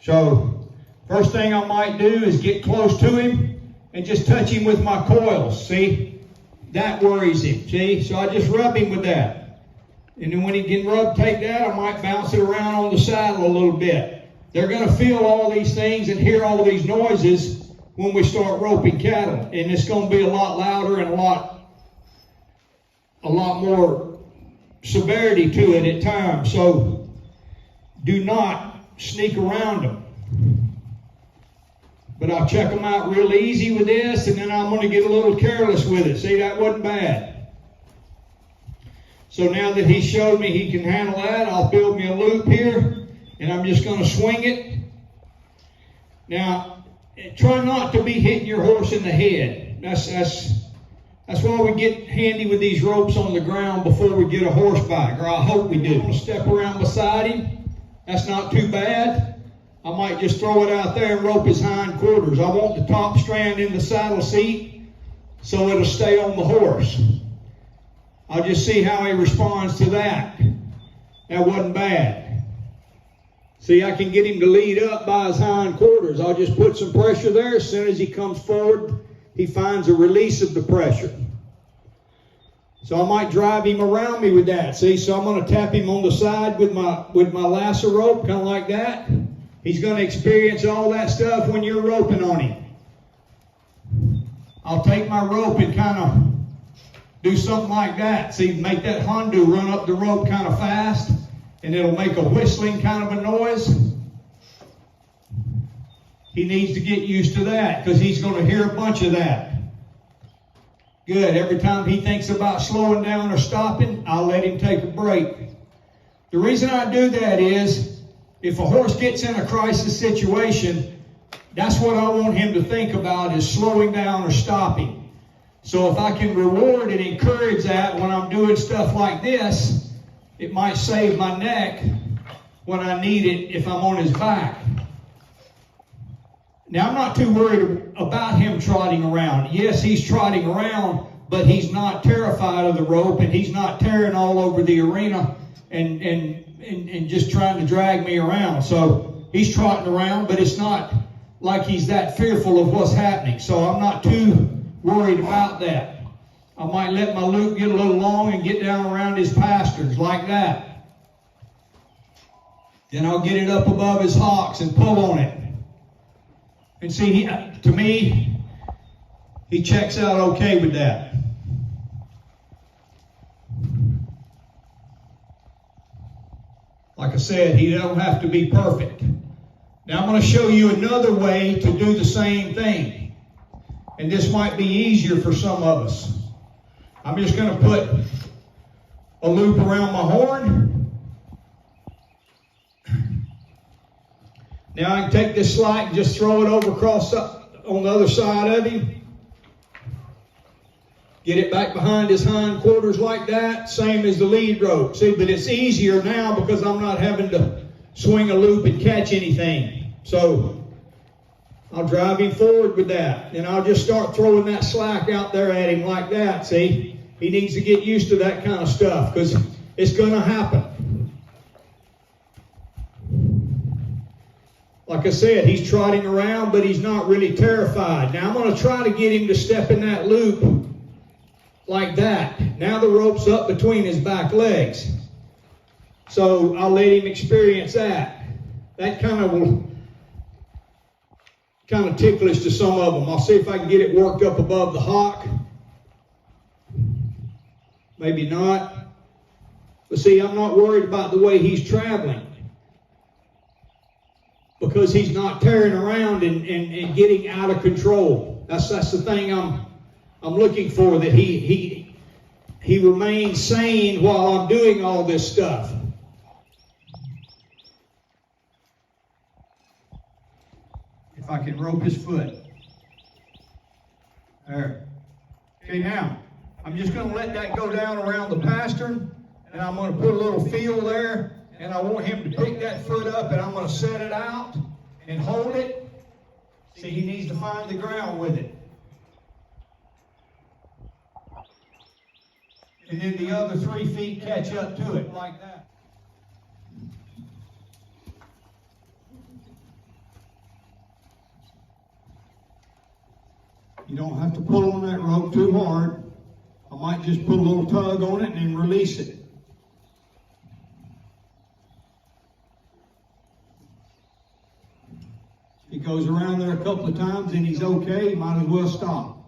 So first thing I might do is get close to him and just touch him with my coils. See, that worries him. See, so I just rub him with that. And then when he can take that, I might bounce it around on the saddle a little bit. They're going to feel all these things and hear all these noises when we start roping cattle. And it's going to be a lot louder and a lot more severity to it at times. So do not sneak around them. But I'll check them out real easy with this, and then I'm going to get a little careless with it. See, that wasn't bad. So now that he showed me he can handle that, I'll build me a loop here, and I'm just going to swing it. Now, try not to be hitting your horse in the head. That's why we get handy with these ropes on the ground before we get a horseback, or I hope we do. We'll step around beside him. That's not too bad. I might just throw it out there and rope his hind quarters. I want the top strand in the saddle seat so it'll stay on the horse. I'll just see how he responds to that. That wasn't bad. See, I can get him to lead up by his hind quarters. I'll just put some pressure there. As soon as he comes forward, he finds a release of the pressure. So I might drive him around me with that. See, so I'm going to tap him on the side with my lasso rope, kind of like that. He's going to experience all that stuff when you're roping on him. I'll take my rope and kind of do something like that. See, make that Hondu run up the rope kind of fast, and it'll make a whistling kind of a noise. He needs to get used to that because he's going to hear a bunch of that. Good. Every time he thinks about slowing down or stopping, I'll let him take a break. The reason I do that is if a horse gets in a crisis situation, that's what I want him to think about is slowing down or stopping. So if I can reward and encourage that when I'm doing stuff like this, it might save my neck when I need it if I'm on his back. Now, I'm not too worried about him trotting around. Yes, he's trotting around, but he's not terrified of the rope, and he's not tearing all over the arena and just trying to drag me around. So he's trotting around, but it's not like he's that fearful of what's happening. So I'm not too worried about that. I might let my loop get a little long and get down around his pastures like that. Then I'll get it up above his hocks and pull on it. And see, to me, he checks out okay with that. Like I said, he don't have to be perfect. Now I'm going to show you another way to do the same thing. And this might be easier for some of us. I'm just going to put a loop around my horn. Now I can take this slack and just throw it over across on the other side of him. Get it back behind his hind quarters like that, same as the lead rope. See, but it's easier now because I'm not having to swing a loop and catch anything. So I'll drive him forward with that. And I'll just start throwing that slack out there at him like that, see? He needs to get used to that kind of stuff because it's going to happen. Like I said, he's trotting around, but he's not really terrified. Now I'm going to try to get him to step in that loop like that. Now the rope's up between his back legs. So I'll let him experience that. That kind of ticklish to some of them. I'll see if I can get it worked up above the hock. Maybe not. But see, I'm not worried about the way he's traveling, because he's not tearing around and getting out of control. That's the thing I'm looking for, that he remains sane while I'm doing all this stuff. If I can rope his foot. There. Okay, now, I'm just going to let that go down around the pastern, and I'm going to put a little feel there. And I want him to pick that foot up, and I'm going to set it out and hold it. See, he needs to find the ground with it. And then the other 3 feet catch up to it like that. You don't have to pull on that rope too hard. I might just put a little tug on it and then release it. If he goes around there a couple of times and he's okay, might as well stop.